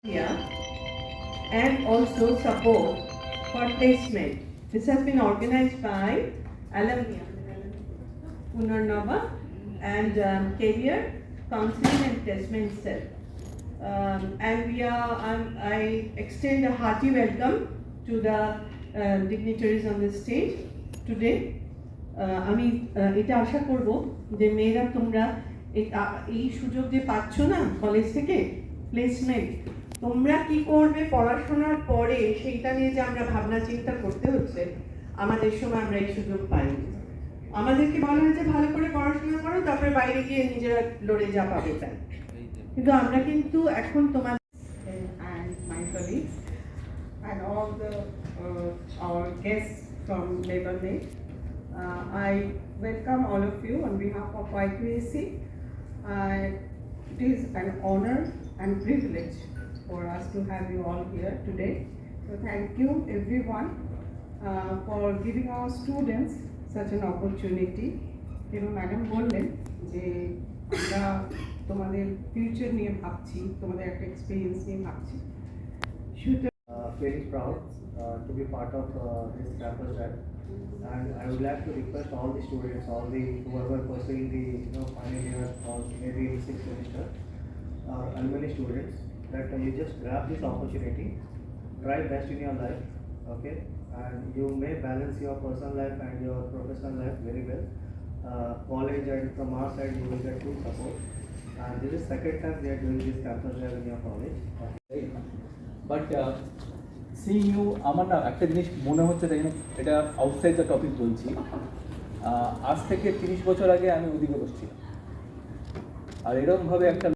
India and also support for placement. This has been organized by Alumni Punarnava and Career Counseling and Placement Cell. I extend a hearty welcome to the dignitaries on the stage today. আমি এটা আশা করব যে মেয়েরা তোমরা এই সুযোগ যে পাচ্ছ না কলেজ থেকে প্লেসমেন্ট, তোমরা কি করবে পড়াশোনার পরে সেইটা নিয়ে যে আমরা ভাবনা চিন্তা করতে হচ্ছে, আমাদের সময় আমরা এই সুযোগ পাই। আমাদেরকে বলা হয়েছে ভালো করে পড়াশোনা করো, তারপরে বাইরে গিয়ে নিজেরা লড়ে যা পাবে তাই। কিন্তু আমরা কিন্তু এখন তোমাদের and my colleagues and all the our guests from LabourMate. I welcome all of you on behalf of YQAC. It is an honor and privilege for us to have you all here today. So thank you everyone for giving our students such an opportunity. You know, Madam বললেন যে আমরা তোমাদের future নিয়ে ভাবছি, তোমাদের একটা experience নিয়ে ভাবছি। Very proud to be part of this campus drive, and I would like to request all the students, all the whoever pursuing the final year or maybe 6th semester, and many students, that you just grab this opportunity, try best in your life, okay, and you may balance your personal life and your professional life very well. College and from our side you will get full support, and this is second time we are doing this campus drive in your college. But seeing you, আমার না একটা জিনিস মনে হচ্ছে, দেখুন এটা outside the topic বলছি, আজ থেকে 30 বছর আগে আমি ওদিকে বসছিলাম, আর এরকমভাবে একটা